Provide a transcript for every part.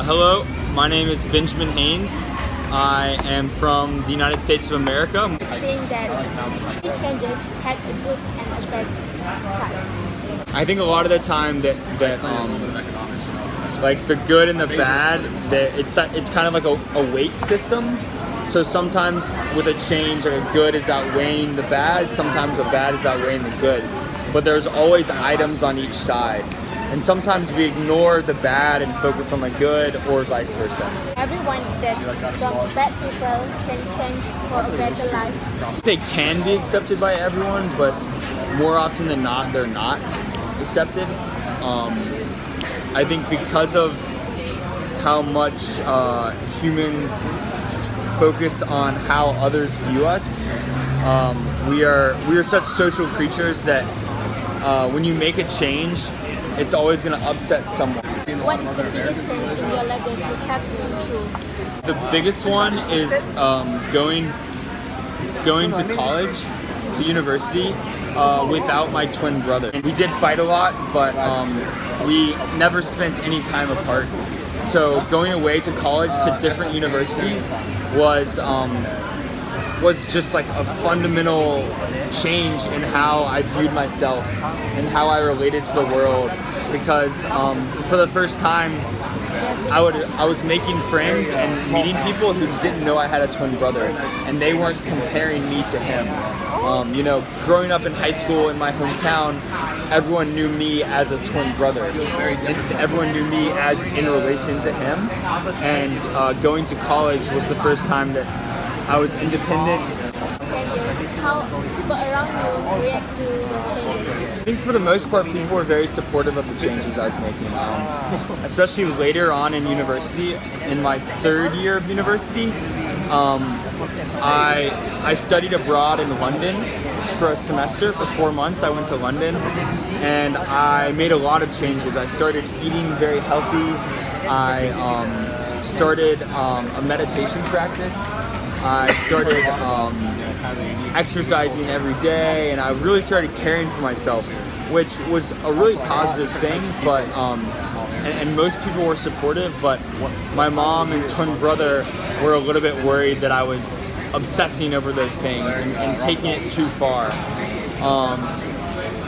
Hello, my name is Benjamin Haynes. I am from the United States of America. I think that it changes had a good and a bad side. I think a lot of the time that like the good and the bad, that it's kind of like a weight system. So sometimes with a change, like a good is outweighing the bad, sometimes a bad is outweighing the good. But there's always items on each side. And sometimes we ignore the bad and focus on the good, or vice versa. Everyone that from bad people can change for a better life. They can be accepted by everyone, but more often than not, they're not accepted. I think because of how much humans focus on how others view us, we are such social creatures that when you make a change, it's always going to upset someone. What is the biggest change in your life that you have been through? The biggest one is going to college, to university, without my twin brother. We did fight a lot, but we never spent any time apart. So going away to college to different universities was just like a fundamental change in how I viewed myself and how I related to the world, because for the first time I was making friends and meeting people who didn't know I had a twin brother, and they weren't comparing me to him. You know, growing up in high school in my hometown, everyone knew me as a twin brother. Everyone knew me as in relation to him, and going to college was the first time that I was independent. Changes, how people around you react to the changes? I think for the most part, people were very supportive of the changes I was making. Especially later on in university, in my third year of university, I studied abroad in London for a semester. For 4 months, I went to London, and I made a lot of changes. I started eating very healthy. I started a meditation practice. I started exercising every day, and I really started caring for myself, which was a really positive thing. But and most people were supportive, but my mom and twin brother were a little bit worried that I was obsessing over those things and taking it too far.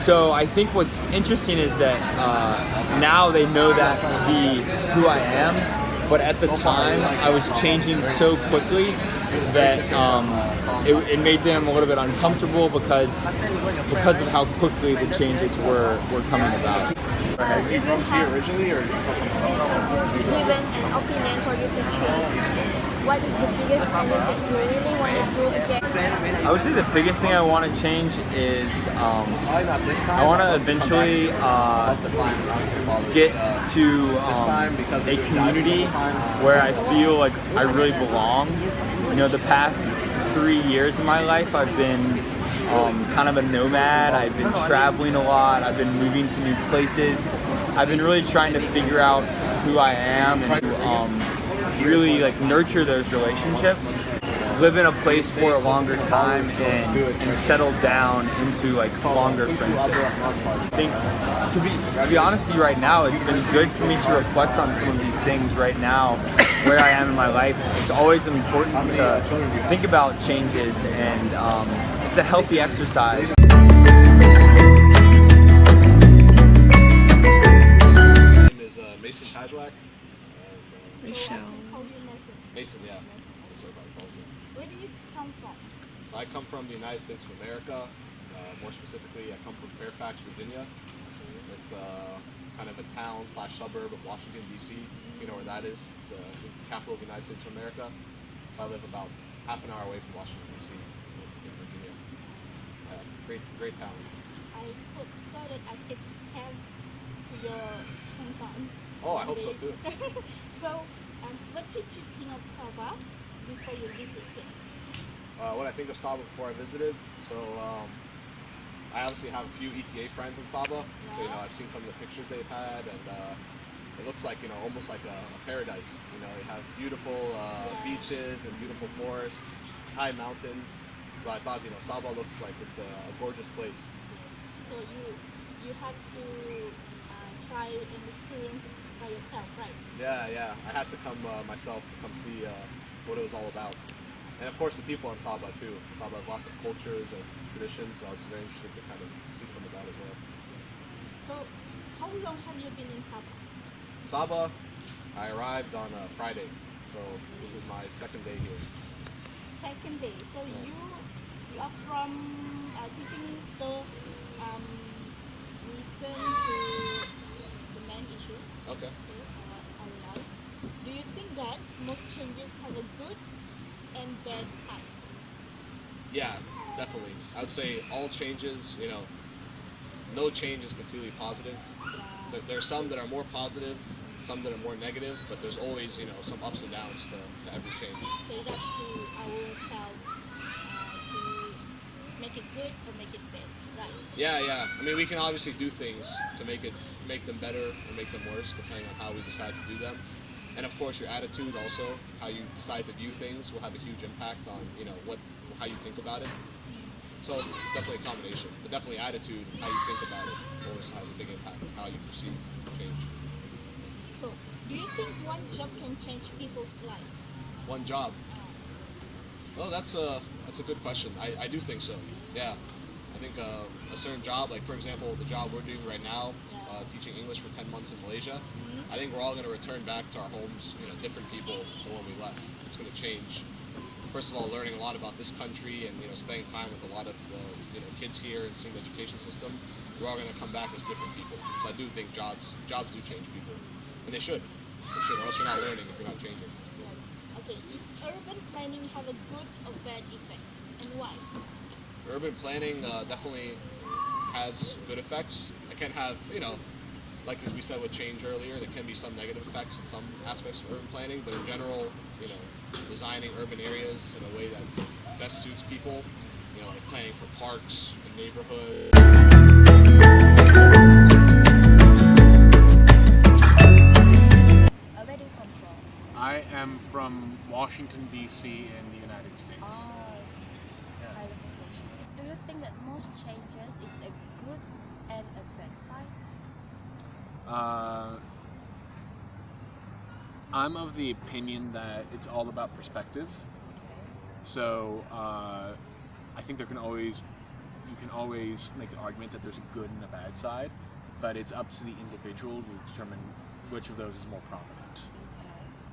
So I think what's interesting is that now they know that to be who I am, but at the time I was changing so quickly that it made them a little bit uncomfortable because of how quickly the changes were coming about. If you have given an opinion for you to choose, what is the biggest changes that you really want to do again? I would say the biggest thing I want to change is I want to eventually get to a community where I feel like I really belong. You know, the past 3 years of my life, I've been kind of a nomad. I've been traveling a lot. I've been moving to new places. I've been really trying to figure out who I am and really like nurture those relationships, live in a place for a longer time, and settle down into like longer friendships. I think to be honest with you right now, it's been good for me to reflect on some of these things right now, where I am in my life. It's always important to think about changes, and it's a healthy exercise. Mason, yeah. That's what everybody calls me. Where do you come from? I come from the United States of America. More specifically, I come from Fairfax, Virginia. It's kind of a town / suburb of Washington, D.C. If you know where that is. It's the capital of the United States of America. So I live about half an hour away from Washington, D.C. in Virginia. Great town. I hope so that I can come to your hometown. Oh, I hope so too. So, what did you think of Sabah before you visited? What I think of Sabah before I visited, so I obviously have a few ETA friends in Sabah, so I've seen some of the pictures they've had, and it looks like almost like a paradise. They have beautiful beaches and beautiful forests, high mountains. So I thought Sabah looks like it's a gorgeous place. So you have to try and experience by yourself, right? Yeah. I had to come myself to come see what it was all about. And of course the people in Sabah too. Sabah has lots of cultures and traditions, so I was very interested to kind of see some of that as well. So, how long have you been in Sabah? Sabah, I arrived on Friday, so this is my second day here. Second day. So you are from teaching. So we turn to the main issue. Okay. So our life. Do you think that most changes have a good and bad side? Yeah, definitely. I would say all changes, no change is completely positive. Yeah. There are some that are more positive, some that are more negative, but there's always, some ups and downs to every change. So it's up to ourselves to make it good or make it bad, right? Yeah. I mean, we can obviously do things to make them better or make them worse, depending on how we decide to do them. And of course, your attitude also, how you decide to view things, will have a huge impact on, how you think about it. So it's definitely a combination, but definitely attitude, how you think about it, always has a big impact on how you perceive change. So, do you think one job can change people's life? One job. Well, that's a good question. I do think so. Yeah, I think a certain job, like for example, the job we're doing right now, teaching English for 10 months in Malaysia. I think we're all going to return back to our homes, different people than when we left. It's going to change. First of all, learning a lot about this country and spending time with a lot of kids here and seeing the education system. We're all going to come back as different people. So I do think jobs do change people, and they should. Or else you're not learning if you're not changing. Yeah. Okay, does urban planning have a good or bad effect, and why? Urban planning definitely has good effects. It can have, like as we said with change earlier, there can be some negative effects in some aspects of urban planning, but in general, designing urban areas in a way that best suits people, like planning for parks and neighborhoods. Where do you come from? I am from Washington, D.C. in the United States. Oh, I live in Washington. Do you think that most changes is a good and a bad side? I'm of the opinion that it's all about perspective. So I think you can always make the argument that there's a good and a bad side, but it's up to the individual to determine which of those is more prominent.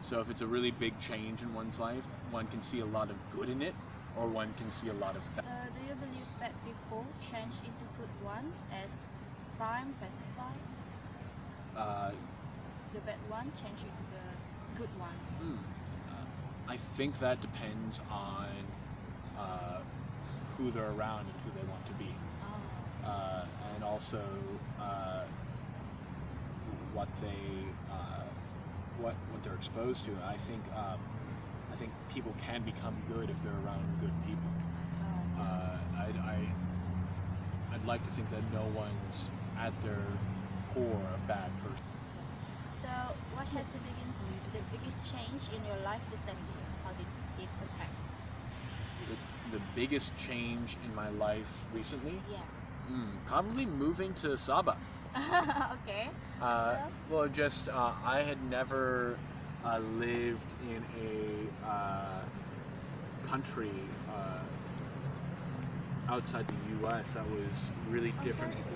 So if it's a really big change in one's life, one can see a lot of good in it, or one can see a lot of bad. So do you believe bad people change into good ones as time passes by? The bad one change into the good one? I think that depends on who they're around and who they want to be, and also what they're exposed to. I think people can become good if they're around good people. I'd like to think that no one's at their core a bad person. So what has the biggest change in your life this year? How did it affect? The biggest change in my life recently? Yeah. Probably moving to Sabah. Okay. Well, just I had never lived in a country outside the U.S. that was really different. So is this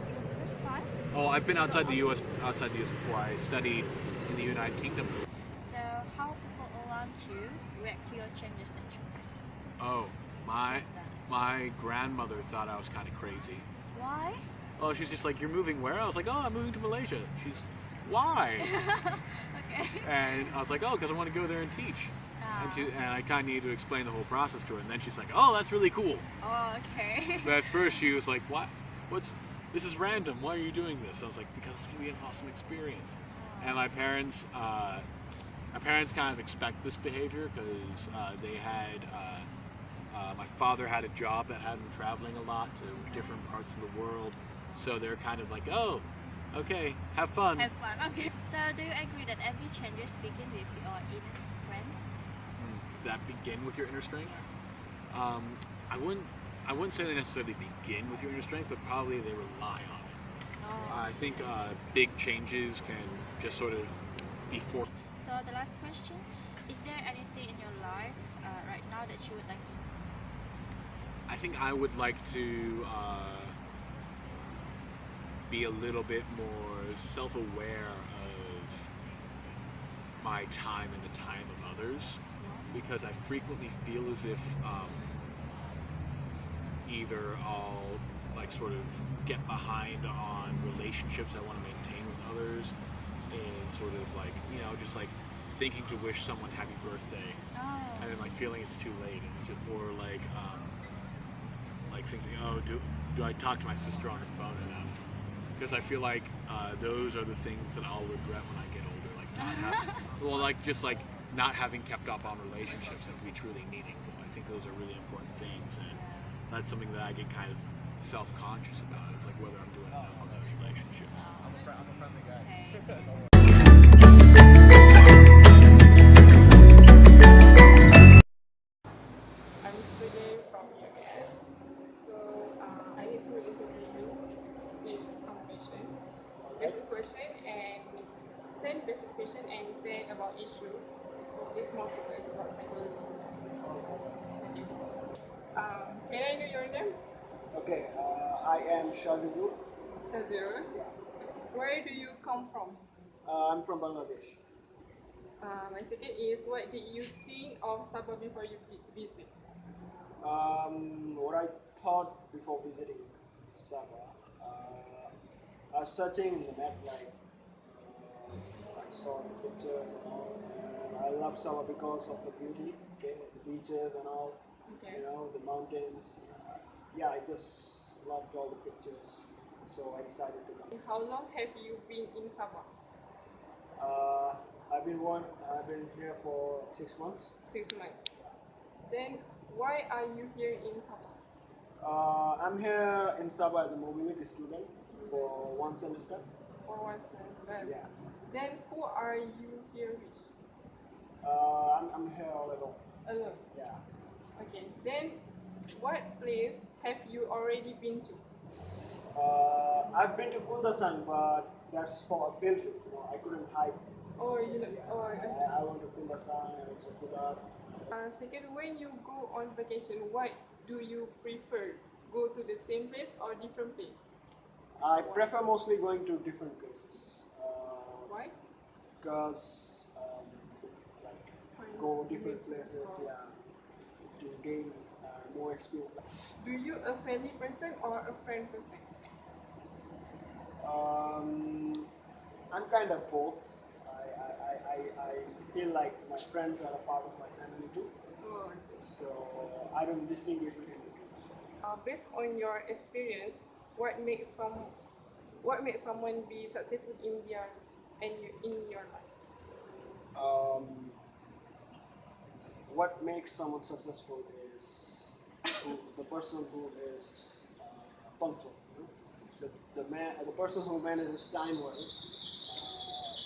your first time? Oh, I've been outside the U.S. before. I studied in the United Kingdom. So how people around you react to your changes that you make? Oh, my grandmother thought I was kind of crazy. Why? Oh, she's just like, "You're moving where?" I was like, "Oh, I'm moving to Malaysia." She's, "Why?" Okay. And I was like, "Oh, because I want to go there and teach." Ah. And I kind of needed to explain the whole process to her. And then she's like, "Oh, that's really cool." Oh, okay. But at first she was like, "What? This is random. Why are you doing this?" I was like, "Because it's gonna be an awesome experience." And my parents kind of expect this behavior because they had my father had a job that had him traveling a lot to different parts of the world, so they're kind of like, "Oh, okay, have fun." Have fun. Okay. So do you agree that every changes begin with your inner strength? That begin with your inner strength? I wouldn't say they necessarily begin with your inner strength, but probably they rely on it. I think big changes can just sort of be forced. So the last question, is there anything in your life right now that you would like to do? I think I would like to be a little bit more self-aware of my time and the time of others, because I frequently feel as if either I'll like sort of get behind on relationships I want to maintain with others, and sort of like, you know, just like thinking to wish someone happy birthday, and then like feeling it's too late, and just, or like thinking, oh, do I talk to my sister on her phone enough? Because I feel like those are the things that I'll regret when I get older, like not well, like just like not having kept up on relationships that can be truly meaningful. I think those are really important things, and that's something that I get kind of self-conscious about, is like whether I'm doing enough on those relationships. I'm a friendly guy. Okay. I'm a student from UB. So I need to interview you with some question. Basic question and 10 basic question and 10 about issue. It's more focused about psychology. Okay. Can I know your name? Okay, I am Shazibur. Shazirul. Where do you come from? I'm from Bangladesh. My second is, what did you think of Sabah before you visit? What I thought before visiting Sabah, I was searching in the net, like I saw the pictures and all. And I love Sabah because of the beauty, okay, the beaches and all, Okay. you know, the mountains. Yeah, I just loved all the pictures, so I decided to come. How long have you been in Sabah? I've been here for 6 months. 6 months. Then why are you here in Sabah? I'm here in Sabah as a mobility student for 1 semester. For 1 semester. Yeah. Then who are you here with? I'm here all alone. Alone. Yeah. Okay. Then what place have you already been to? I've been to Kundasan, but that's for a field trip. You know, I couldn't hike. Or you know, I went to Kundasan and also Kudat. second, when you go on vacation, what do you prefer? Go to the same place or different place? I prefer mostly going to different places. Why? Because like go different places, yeah, to gain more experience. Do you a family person or a friend person? I'm kind of both. I feel like my friends are a part of my family too. Oh. So I don't distinguish between the two. Based on your experience, what makes someone be successful in their in your life? What makes someone successful is the person who is punctual. You know? The person who manages time well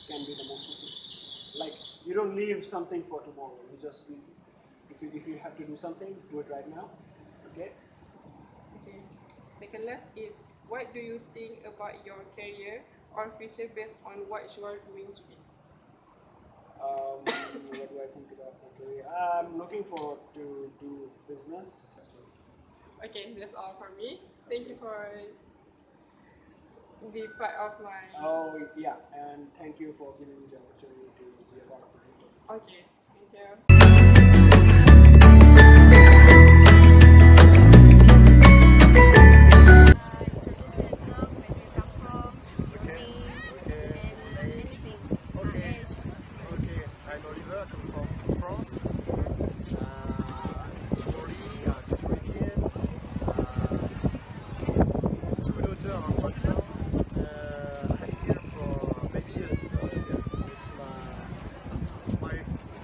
can be the most successful. Like, you don't leave something for tomorrow. You just, if you have to do something, do it right now. Okay. Okay. Second last is, what do you think about your career or future based on what you are doing today? What do I think about my career? I'm looking forward to do business. Okay, that's all for me. Thank you for be part of my. Oh yeah, and thank you for giving me the opportunity to be a part of my interview. Okay, thank you.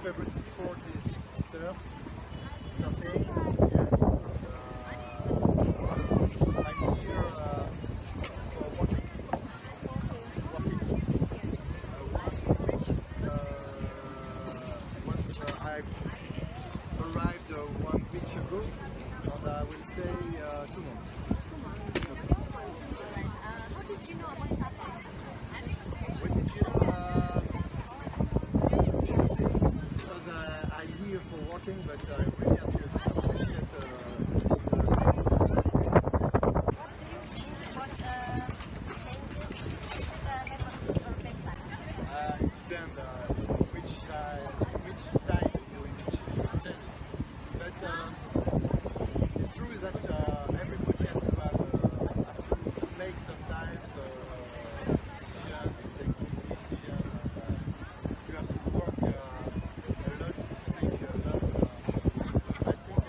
Favorite sport is surfing, yes. I'm here for walking 1 week. I've arrived 1 week ago, and I will stay 2 months. 2 months. How did you know about working, but I'm really happy with the competition. It depends which side you change. But it's true that everybody has to make sometimes decision, take decision. You have to work a lot to think a lot. I think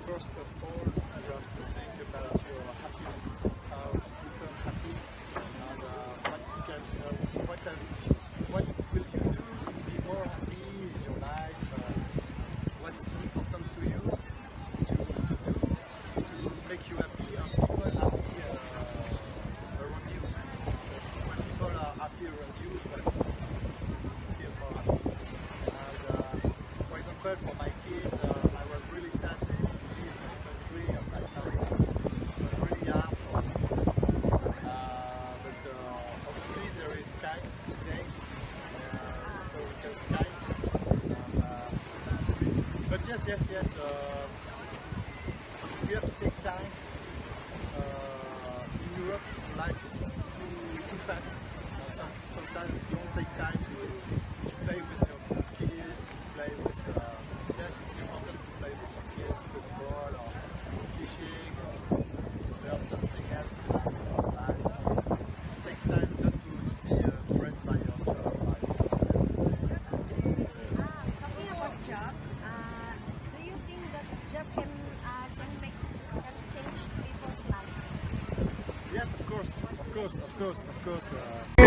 first of all, you have to think about your happiness, how to become happy, and what you can, what will you do to be more happy in your life? What's important to you to do to make you happy and people happy around you. When people are happy around you, well, you feel more happy. And for example, for my kids, I was really sad to leave my country and my family. It was really hard for me. But obviously there is Skype today, so we can Skype. But yes, we have to take time. In Europe, life is too fast. Sometimes you don't take time to play with your kids, to play with. Yes, it's important to play with your kids, football or fishing, or to learn something else in your life. It takes time not to be stressed by your job. Talking about job, do you think that job can change people's life? Yes, of course.